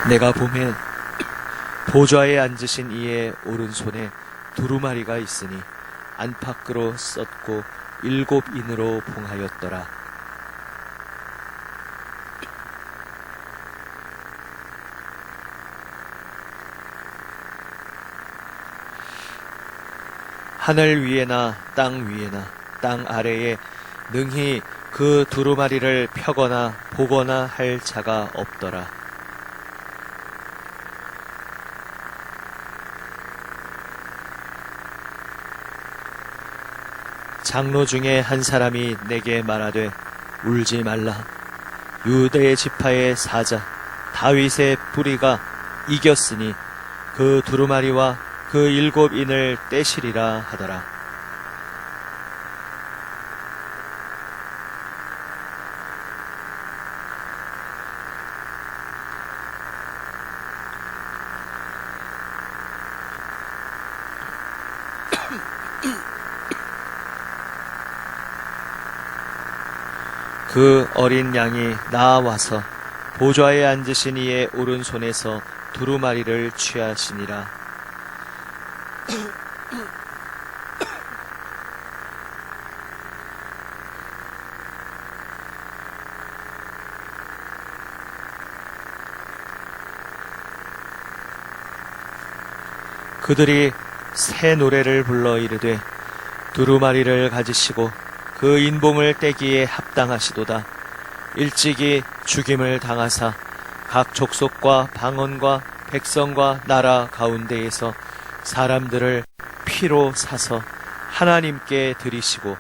내가 보매 보좌에 앉으신 이의 오른손에 두루마리가 있으니 안팎으로 썼고 7인으로 봉하였더라. 하늘 위에나 땅 위에나 땅 아래에 능히 그 두루마리를 펴거나 보거나 할 자가 없더라. 장로 중에 한 사람이 내게 말하되 울지 말라. 유대 지파의 사자 다윗의 뿌리가 이겼으니 그 두루마리와 그 7인을 떼시리라 하더라. 그 어린 양이 나와서 보좌에 앉으신 이의 오른손에서 두루마리를 취하시니라. 그들이 새 노래를 불러 이르되 두루마리를 가지시고 그 인봉을 떼기에 합당하시도다. 일찍이 죽임을 당하사 각 족속과 방언과 백성과 나라 가운데에서 사람들을 피로 사서 하나님께 드리시고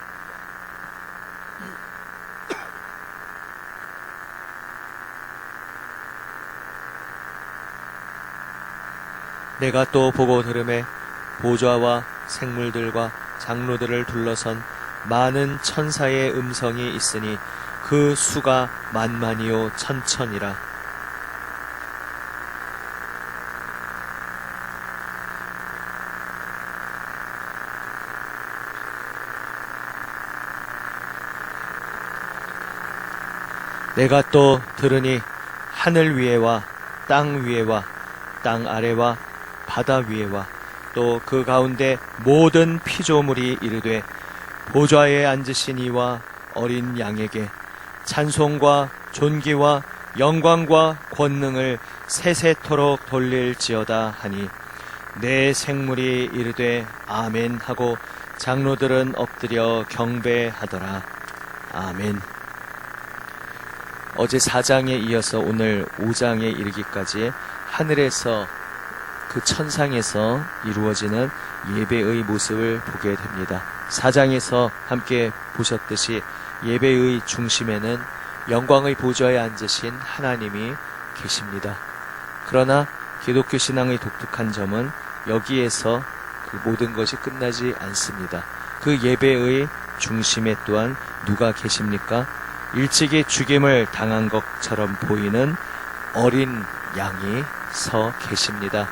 내가 또 보고 들음에 보좌와 생물들과 장로들을 둘러선 많은 천사의 음성이 있으니 그 수가 만만이요 천천이라. 내가 또 들으니 하늘 위에와 땅 위에와 땅 아래와 바다 위에와 또 그 가운데 모든 피조물이 이르되 보좌에 앉으신 이와 어린 양에게 찬송과 존귀와 영광과 권능을 세세토록 돌릴지어다 하니 내 생물이 이르되 아멘 하고 장로들은 엎드려 경배하더라. 아멘. 어제 4장에 이어서 오늘 5장에 이르기까지 하늘에서 그 천상에서 이루어지는 예배의 모습을 보게 됩니다. 4장에서 함께 보셨듯이 예배의 중심에는 영광의 보좌에 앉으신 하나님이 계십니다. 그러나 기독교 신앙의 독특한 점은 여기에서 그 모든 것이 끝나지 않습니다. 그 예배의 중심에 또한 누가 계십니까? 일찍이 죽임을 당한 것처럼 보이는 어린 양이 서 계십니다.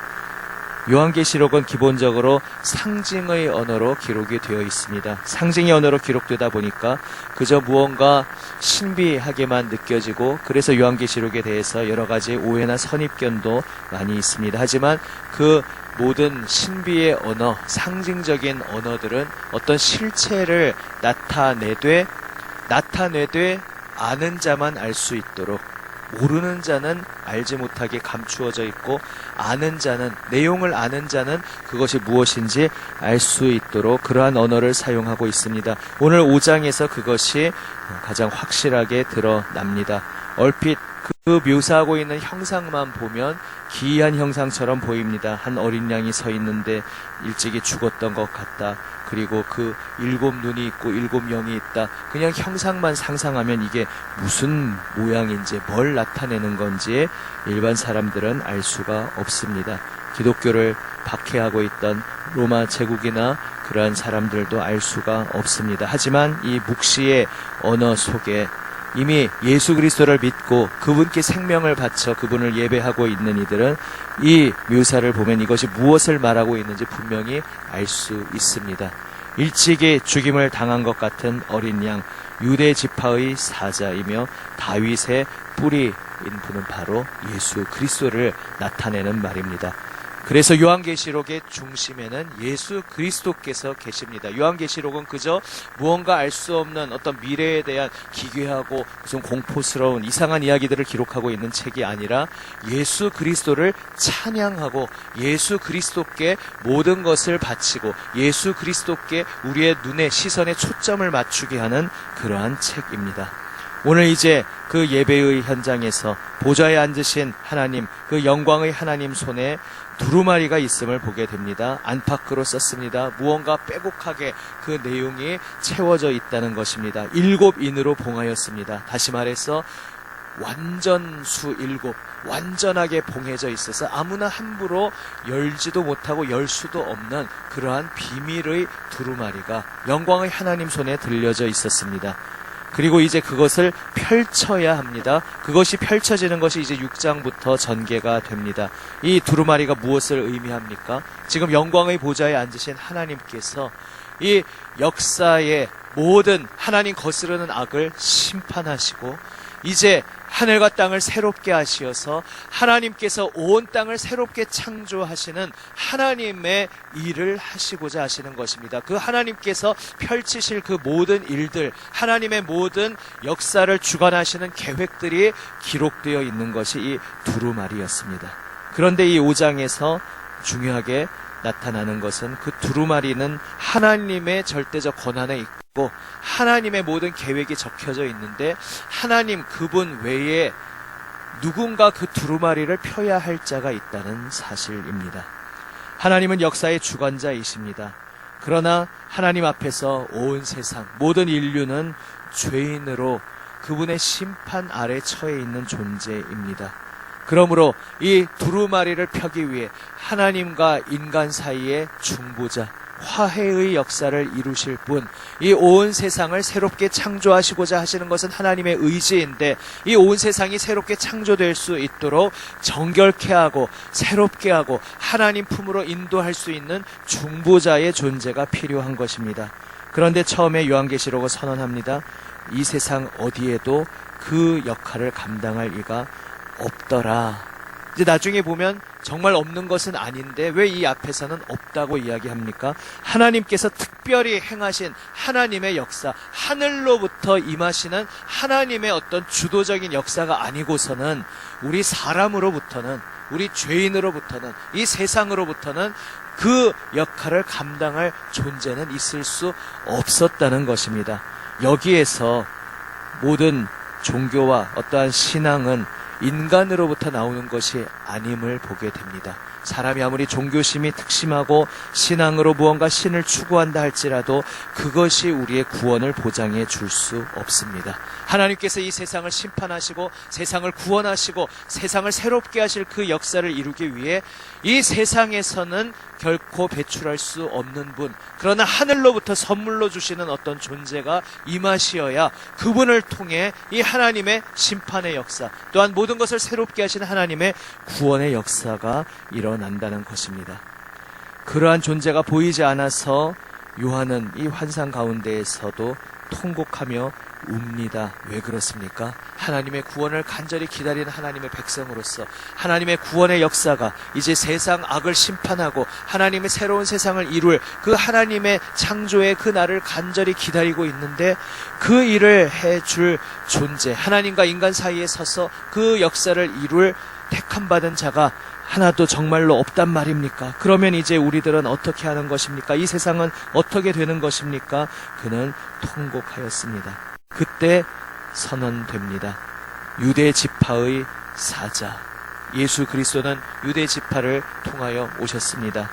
요한계시록은 기본적으로 상징의 언어로 기록이 되어 있습니다. 상징의 언어로 기록되다 보니까 그저 무언가 신비하게만 느껴지고 그래서 요한계시록에 대해서 여러 가지 오해나 선입견도 많이 있습니다. 하지만 그 모든 신비의 언어, 상징적인 언어들은 어떤 실체를 나타내되 아는 자만 알 수 있도록 모르는 자는 알지 못하게 감추어져 있고 아는 자는 내용을 아는 자는 그것이 무엇인지 알 수 있도록 그러한 언어를 사용하고 있습니다. 오늘 5장에서 그것이 가장 확실하게 드러납니다. 얼핏 그 묘사하고 있는 형상만 보면 기이한 형상처럼 보입니다. 한 어린 양이 서 있는데 일찍이 죽었던 것 같다. 그리고 그 7 눈이 있고 7 영이 있다. 그냥 형상만 상상하면 이게 무슨 모양인지 뭘 나타내는 건지 일반 사람들은 알 수가 없습니다. 기독교를 박해하고 있던 로마 제국이나 그러한 사람들도 알 수가 없습니다. 하지만 이 묵시의 언어 속에 이미 예수 그리스도를 믿고 그분께 생명을 바쳐 그분을 예배하고 있는 이들은 이 묘사를 보면 이것이 무엇을 말하고 있는지 분명히 알 수 있습니다. 일찍이 죽임을 당한 것 같은 어린 양, 유대 지파의 사자이며 다윗의 뿌리 인분은 바로 예수 그리스도를 나타내는 말입니다. 그래서 요한계시록의 중심에는 예수 그리스도께서 계십니다. 요한계시록은 그저 무언가 알 수 없는 어떤 미래에 대한 기괴하고 무슨 공포스러운 이상한 이야기들을 기록하고 있는 책이 아니라 예수 그리스도를 찬양하고 예수 그리스도께 모든 것을 바치고 예수 그리스도께 우리의 눈에 시선에 초점을 맞추게 하는 그러한 책입니다. 오늘 이제 그 예배의 현장에서 보좌에 앉으신 하나님, 그 영광의 하나님 손에 두루마리가 있음을 보게 됩니다. 안팎으로 썼습니다. 무언가 빼곡하게 그 내용이 채워져 있다는 것입니다. 7인으로 봉하였습니다. 다시 말해서 완전수 7, 완전하게 봉해져 있어서 아무나 함부로 열지도 못하고 열 수도 없는 그러한 비밀의 두루마리가 영광의 하나님 손에 들려져 있었습니다. 그리고 이제 그것을 펼쳐야 합니다. 그것이 펼쳐지는 것이 이제 6장부터 전개가 됩니다. 이 두루마리가 무엇을 의미합니까? 지금 영광의 보좌에 앉으신 하나님께서 이 역사의 모든 하나님 거스르는 악을 심판하시고 이제 하늘과 땅을 새롭게 하시어서 하나님께서 온 땅을 새롭게 창조하시는 하나님의 일을 하시고자 하시는 것입니다. 그 하나님께서 펼치실 그 모든 일들, 하나님의 모든 역사를 주관하시는 계획들이 기록되어 있는 것이 이 두루마리였습니다. 그런데 이 5장에서 중요하게 나타나는 것은 그 두루마리는 하나님의 절대적 권한에 있고 하나님의 모든 계획이 적혀져 있는데 하나님 그분 외에 누군가 그 두루마리를 펴야 할 자가 있다는 사실입니다. 하나님은 역사의 주관자이십니다. 그러나 하나님 앞에서 온 세상 모든 인류는 죄인으로 그분의 심판 아래 처해 있는 존재입니다. 그러므로 이 두루마리를 펴기 위해 하나님과 인간 사이의 중보자, 화해의 역사를 이루실 분, 이 온 세상을 새롭게 창조하시고자 하시는 것은 하나님의 의지인데 이 온 세상이 새롭게 창조될 수 있도록 정결케 하고 새롭게 하고 하나님 품으로 인도할 수 있는 중보자의 존재가 필요한 것입니다. 그런데 처음에 요한계시록을 선언합니다. 이 세상 어디에도 그 역할을 감당할 이가 없더라. 이제 나중에 보면 정말 없는 것은 아닌데 왜 이 앞에서는 없다고 이야기합니까? 하나님께서 특별히 행하신 하나님의 역사, 하늘로부터 임하시는 하나님의 어떤 주도적인 역사가 아니고서는 우리 사람으로부터는, 우리 죄인으로부터는, 이 세상으로부터는 그 역할을 감당할 존재는 있을 수 없었다는 것입니다. 여기에서 모든 종교와 어떠한 신앙은 인간으로부터 나오는 것이 아님을 보게 됩니다. 사람이 아무리 종교심이 특심하고 신앙으로 무언가 신을 추구한다 할지라도 그것이 우리의 구원을 보장해 줄 수 없습니다. 하나님께서 이 세상을 심판하시고 세상을 구원하시고 세상을 새롭게 하실 그 역사를 이루기 위해 이 세상에서는 결코 배출할 수 없는 분, 그러나 하늘로부터 선물로 주시는 어떤 존재가 임하시어야 그분을 통해 이 하나님의 심판의 역사, 또한 모든 것을 새롭게 하시는 하나님의 구원의 역사가 일어난다는 것입니다. 그러한 존재가 보이지 않아서 요한은 이 환상 가운데에서도 통곡하며 웁니다. 왜 그렇습니까? 하나님의 구원을 간절히 기다리는 하나님의 백성으로서 하나님의 구원의 역사가 이제 세상 악을 심판하고 하나님의 새로운 세상을 이룰 그 하나님의 창조의 그 날을 간절히 기다리고 있는데 그 일을 해줄 존재, 하나님과 인간 사이에 서서 그 역사를 이룰 택함받은 자가 하나도 정말로 없단 말입니까? 그러면 이제 우리들은 어떻게 하는 것입니까? 이 세상은 어떻게 되는 것입니까? 그는 통곡하였습니다. 그때 선언됩니다. 유대 지파의 사자 예수 그리스도는 유대 지파를 통하여 오셨습니다.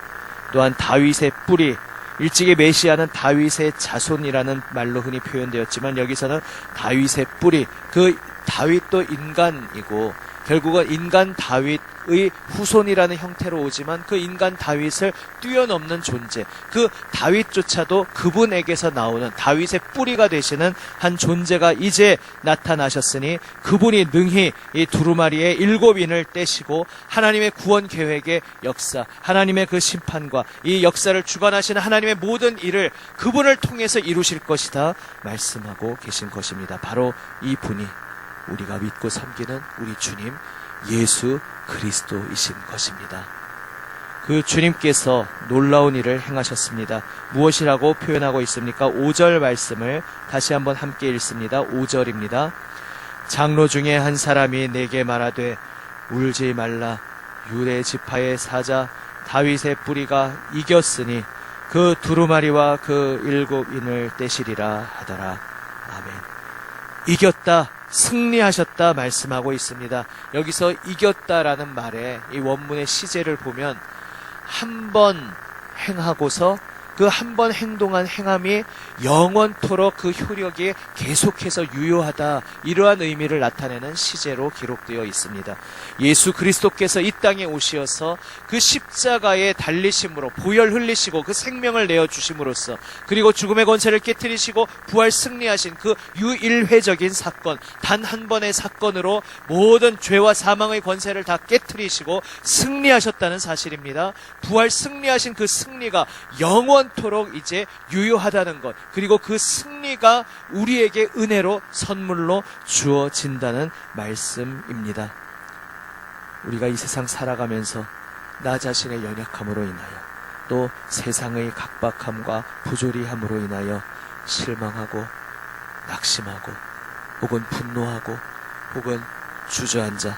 또한 다윗의 뿌리, 일찍의 메시아는 다윗의 자손이라는 말로 흔히 표현되었지만 여기서는 다윗의 뿌리, 그 다윗도 인간이고 결국은 인간 다윗의 후손이라는 형태로 오지만 그 인간 다윗을 뛰어넘는 존재, 그 다윗조차도 그분에게서 나오는 다윗의 뿌리가 되시는 한 존재가 이제 나타나셨으니 그분이 능히 이 두루마리의 7인을 떼시고 하나님의 구원 계획의 역사, 하나님의 그 심판과 이 역사를 주관하시는 하나님의 모든 일을 그분을 통해서 이루실 것이다 말씀하고 계신 것입니다. 바로 이 분이 우리가 믿고 섬기는 우리 주님 예수 그리스도이신 것입니다. 그 주님께서 놀라운 일을 행하셨습니다. 무엇이라고 표현하고 있습니까? 5절 말씀을 다시 한번 함께 읽습니다. 5절입니다. 장로 중에 한 사람이 내게 말하되 울지 말라. 유대 지파의 사자 다윗의 뿌리가 이겼으니 그 두루마리와 그 7인을 떼시리라 하더라. 아멘. 이겼다, 승리하셨다 말씀하고 있습니다. 여기서 이겼다라는 말에 이 원문의 시제를 보면 한 번 행하고서 그 한 번 행동한 행함이 영원토록 그 효력이 계속해서 유효하다, 이러한 의미를 나타내는 시제로 기록되어 있습니다. 예수 그리스도께서 이 땅에 오시어서 그 십자가에 달리심으로 보혈 흘리시고 그 생명을 내어주심으로써, 그리고 죽음의 권세를 깨뜨리시고 부활 승리하신 그 유일회적인 사건, 단 한 번의 사건으로 모든 죄와 사망의 권세를 다 깨뜨리시고 승리하셨다는 사실입니다. 부활 승리하신 그 승리가 영원토록 이제 유효하다는 것, 그리고 그 승리가 우리에게 은혜로 선물로 주어진다는 말씀입니다. 우리가 이 세상 살아가면서 나 자신의 연약함으로 인하여, 또 세상의 각박함과 부조리함으로 인하여 실망하고 낙심하고 혹은 분노하고 혹은 주저앉아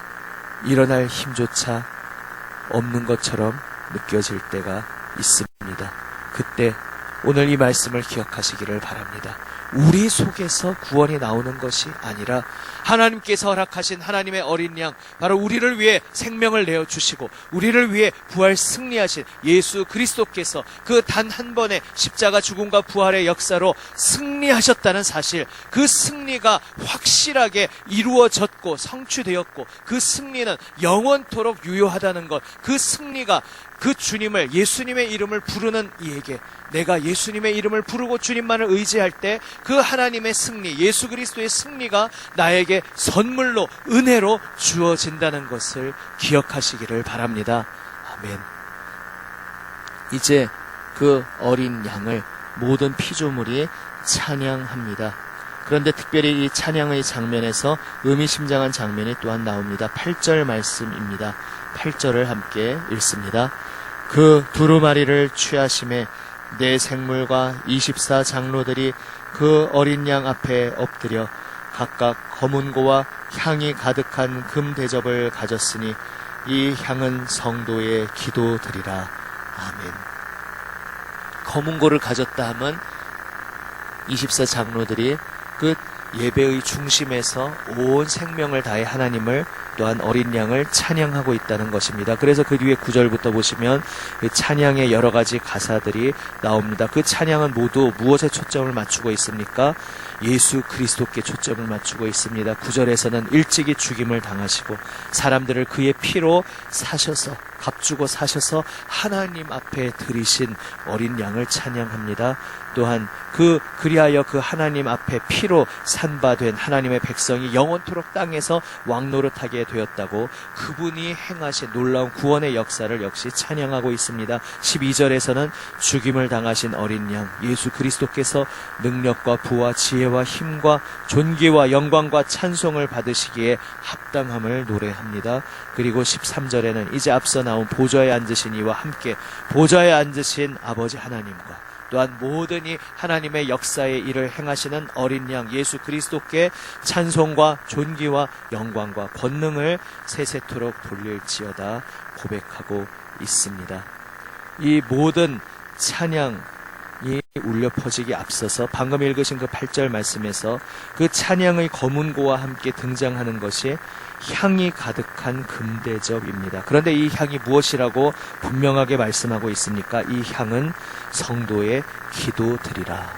일어날 힘조차 없는 것처럼 느껴질 때가 있습니다. 그때 오늘 이 말씀을 기억하시기를 바랍니다. 우리 속에서 구원이 나오는 것이 아니라 하나님께서 허락하신 하나님의 어린 양, 바로 우리를 위해 생명을 내어주시고 우리를 위해 부활 승리하신 예수 그리스도께서 그 단 한 번의 십자가 죽음과 부활의 역사로 승리하셨다는 사실, 그 승리가 확실하게 이루어졌고 성취되었고 그 승리는 영원토록 유효하다는 것, 그 승리가 그 주님을, 예수님의 이름을 부르는 이에게, 내가 예수님의 이름을 부르고 주님만을 의지할 때 그 하나님의 승리, 예수 그리스도의 승리가 나에게 선물로, 은혜로 주어진다는 것을 기억하시기를 바랍니다. 아멘. 이제 그 어린 양을 모든 피조물이 찬양합니다. 그런데 특별히 이 찬양의 장면에서 의미심장한 장면이 또한 나옵니다. 8절 말씀입니다. 8절을 함께 읽습니다. 그 두루마리를 취하심에 내 생물과 24 장로들이 그 어린 양 앞에 엎드려 각각 검은고와 향이 가득한 금 대접을 가졌으니 이 향은 성도의 기도드리라. 아멘. 검은고를 가졌다 하면 24 장로들이 그 예배의 중심에서 온 생명을 다해 하나님을, 또한 어린 양을 찬양하고 있다는 것입니다. 그래서 그 뒤에 9절부터 보시면 그 찬양의 여러 가지 가사들이 나옵니다. 그 찬양은 모두 무엇에 초점을 맞추고 있습니까? 예수 그리스도께 초점을 맞추고 있습니다. 9절에서는 일찍이 죽임을 당하시고 사람들을 그의 피로 사셔서, 값주고 사셔서 하나님 앞에 들이신 어린 양을 찬양합니다. 또한 그리하여 그 하나님 앞에 피로 산바된 하나님의 백성이 영원토록 땅에서 왕노릇하게 되었다고 그분이 행하신 놀라운 구원의 역사를 역시 찬양하고 있습니다. 12절에서는 죽임을 당하신 어린 양 예수 그리스도께서 능력과 부와 지혜와 힘과 존귀와 영광과 찬송을 받으시기에 합당함을 노래합니다. 그리고 13절에는 이제 앞서 나온 보좌에 앉으신 이와 함께 보좌에 앉으신 아버지 하나님과 또한 모든 이 하나님의 역사의 일을 행하시는 어린 양 예수 그리스도께 찬송과 존귀와 영광과 권능을 세세토록 돌릴지어다 고백하고 있습니다. 이 모든 찬양이 울려 퍼지기 앞서서 방금 읽으신 그 8절 말씀에서 그 찬양의 검은고와 함께 등장하는 것이 향이 가득한 금대접입니다. 그런데 이 향이 무엇이라고 분명하게 말씀하고 있습니까? 이 향은 성도의 기도드리라.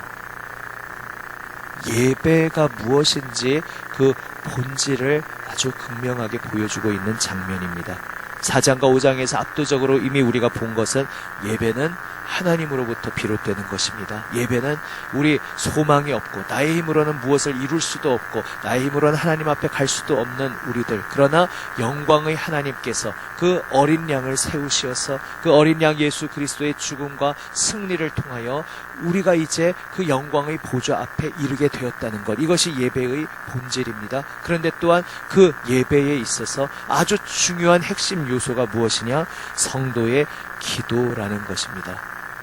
예배가 무엇인지 그 본질을 아주 극명하게 보여주고 있는 장면입니다. 4장과 5장에서 압도적으로 이미 우리가 본 것은 예배는 하나님으로부터 비롯되는 것입니다. 예배는 우리 소망이 없고 나의 힘으로는 무엇을 이룰 수도 없고 나의 힘으로는 하나님 앞에 갈 수도 없는 우리들, 그러나 영광의 하나님께서 그 어린 양을 세우시어서 그 어린 양 예수 그리스도의 죽음과 승리를 통하여 우리가 이제 그 영광의 보좌 앞에 이르게 되었다는 것, 이것이 예배의 본질입니다. 그런데 또한 그 예배에 있어서 아주 중요한 핵심 요소가 무엇이냐? 성도의 기도라는 것입니다.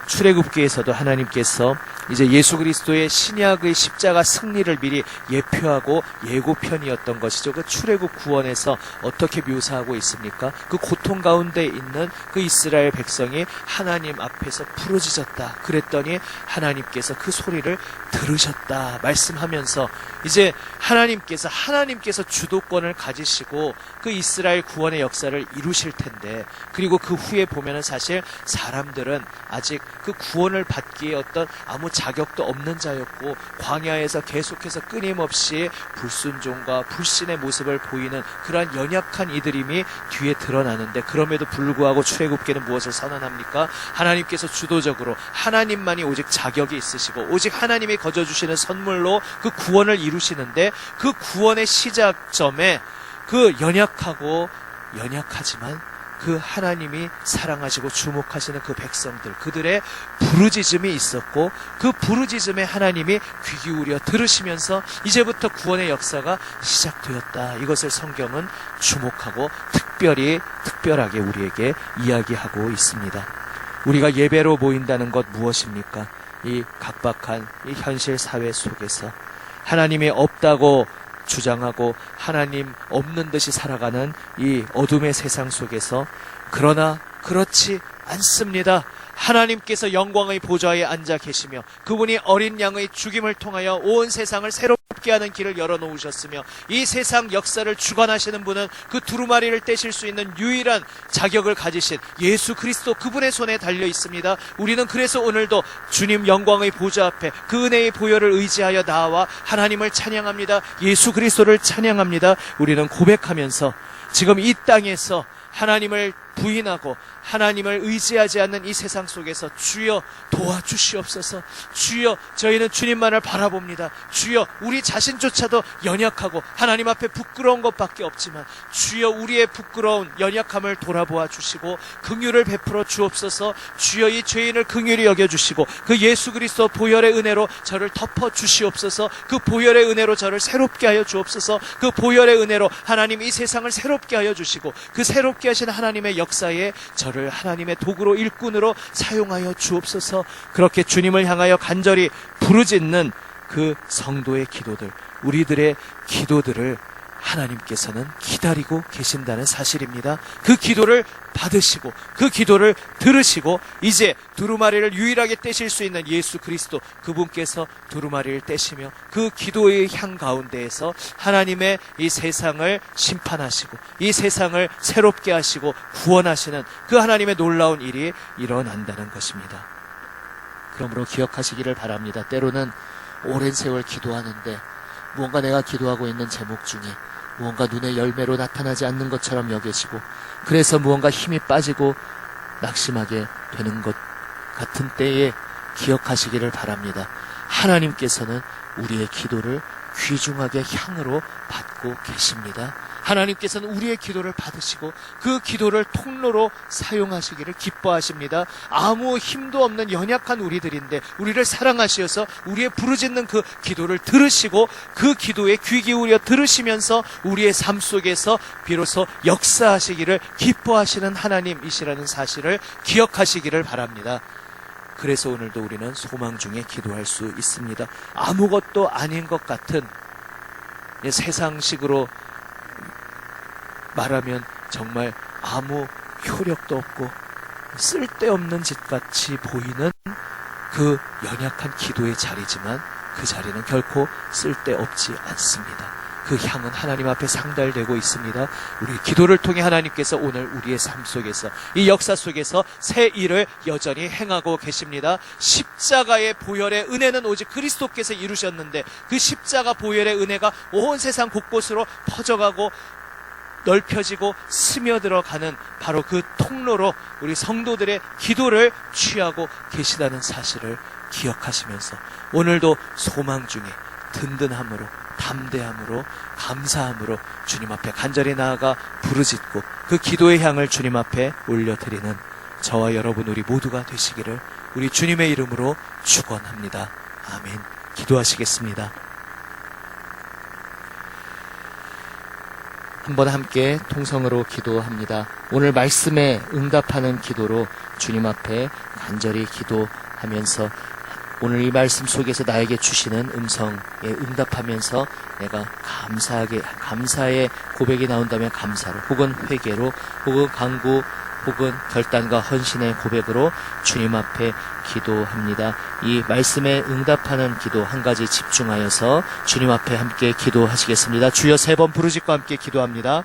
출애굽기에서도 하나님께서 이제 예수 그리스도의 신약의 십자가 승리를 미리 예표하고 예고편이었던 것이죠. 그 출애굽 구원에서 어떻게 묘사하고 있습니까? 그 고통 가운데 있는 그 이스라엘 백성이 하나님 앞에서 부르짖었다. 그랬더니 하나님께서 그 소리를 들으셨다 말씀하면서 이제 하나님께서 주도권을 가지시고 그 이스라엘 구원의 역사를 이루실 텐데, 그리고 그 후에 보면은 사실 사람들은 아직 그 구원을 받기에 어떤 아무 자격도 없는 자였고 광야에서 계속해서 끊임없이 불순종과 불신의 모습을 보이는 그러한 연약한 이들임이 뒤에 드러나는데, 그럼에도 불구하고 출애굽기는 무엇을 선언합니까? 하나님께서 주도적으로 하나님만이 오직 자격이 있으시고 오직 하나님이 거저주시는 선물로 그 구원을 이루시는데, 그 구원의 시작점에 그 연약하지만 그 하나님이 사랑하시고 주목하시는 그 백성들, 그들의 부르짖음이 있었고 그 부르짖음에 하나님이 귀 기울여 들으시면서 이제부터 구원의 역사가 시작되었다. 이것을 성경은 주목하고 특별하게 우리에게 이야기하고 있습니다. 우리가 예배로 모인다는 것 무엇입니까? 이 각박한 이 현실 사회 속에서 하나님이 없다고 주장하고 하나님 없는 듯이 살아가는 이 어둠의 세상 속에서, 그러나 그렇지 않습니다. 하나님께서 영광의 보좌에 앉아 계시며 그분이 어린 양의 죽임을 통하여 온 세상을 새롭게 하는 길을 열어놓으셨으며, 이 세상 역사를 주관하시는 분은 그 두루마리를 떼실 수 있는 유일한 자격을 가지신 예수 그리스도, 그분의 손에 달려 있습니다. 우리는 그래서 오늘도 주님 영광의 보좌 앞에 그 은혜의 보혈을 의지하여 나와 하나님을 찬양합니다. 예수 그리스도를 찬양합니다. 우리는 고백하면서 지금 이 땅에서 하나님을 부인하고 하나님을 의지하지 않는 이 세상 속에서 주여 도와주시옵소서. 주여 저희는 주님만을 바라봅니다. 주여 우리 자신조차도 연약하고 하나님 앞에 부끄러운 것밖에 없지만 주여 우리의 부끄러운 연약함을 돌아보아 주시고 긍휼을 베풀어 주옵소서. 주여 이 죄인을 긍휼히 여겨주시고 그 예수 그리스도 보혈의 은혜로 저를 덮어 주시옵소서. 그 보혈의 은혜로 저를 새롭게 하여 주옵소서. 그 보혈의 은혜로 하나님 이 세상을 새롭게 하여 주시고 그 새롭게 하신 하나님의 역사에 저를 하나님의 도구로 일꾼으로 사용하여 주옵소서. 그렇게 주님을 향하여 간절히 부르짖는 그 성도의 기도들, 우리들의 기도들을 하나님께서는 기다리고 계신다는 사실입니다. 그 기도를 받으시고 그 기도를 들으시고 이제 두루마리를 유일하게 떼실 수 있는 예수 그리스도, 그분께서 두루마리를 떼시며 그 기도의 향 가운데에서 하나님의 이 세상을 심판하시고 이 세상을 새롭게 하시고 구원하시는 그 하나님의 놀라운 일이 일어난다는 것입니다. 그러므로 기억하시기를 바랍니다. 때로는 오랜 세월 기도하는데 무언가 내가 기도하고 있는 제목 중에 무언가 눈의 열매로 나타나지 않는 것처럼 여겨지고, 그래서 무언가 힘이 빠지고 낙심하게 되는 것 같은 때에 기억하시기를 바랍니다. 하나님께서는 우리의 기도를 귀중하게 향으로 받고 계십니다. 하나님께서는 우리의 기도를 받으시고 그 기도를 통로로 사용하시기를 기뻐하십니다. 아무 힘도 없는 연약한 우리들인데 우리를 사랑하시어서 우리의 부르짖는 그 기도를 들으시고 그 기도에 귀 기울여 들으시면서 우리의 삶 속에서 비로소 역사하시기를 기뻐하시는 하나님이시라는 사실을 기억하시기를 바랍니다. 그래서 오늘도 우리는 소망 중에 기도할 수 있습니다. 아무것도 아닌 것 같은 세상식으로 말하면 정말 아무 효력도 없고 쓸데없는 짓같이 보이는 그 연약한 기도의 자리지만 그 자리는 결코 쓸데없지 않습니다. 그 향은 하나님 앞에 상달되고 있습니다. 우리 기도를 통해 하나님께서 오늘 우리의 삶 속에서 이 역사 속에서 새 일을 여전히 행하고 계십니다. 십자가의 보혈의 은혜는 오직 그리스도께서 이루셨는데 그 십자가 보혈의 은혜가 온 세상 곳곳으로 퍼져가고 넓혀지고 스며들어가는 바로 그 통로로 우리 성도들의 기도를 취하고 계시다는 사실을 기억하시면서 오늘도 소망 중에 든든함으로, 담대함으로, 감사함으로 주님 앞에 간절히 나아가 부르짖고 그 기도의 향을 주님 앞에 올려드리는 저와 여러분 우리 모두가 되시기를 우리 주님의 이름으로 축원합니다. 아멘. 기도하시겠습니다. 한번 함께 통성으로 기도합니다. 오늘 말씀에 응답하는 기도로 주님 앞에 간절히 기도하면서 오늘 이 말씀 속에서 나에게 주시는 음성에 응답하면서 내가 감사의 고백이 나온다면 감사로, 혹은 회개로, 혹은 간구, 혹은 결단과 헌신의 고백으로 주님 앞에 기도합니다. 이 말씀에 응답하는 기도 한 가지 집중하여서 주님 앞에 함께 기도하시겠습니다. 주여 3번 부르짖고 함께 기도합니다.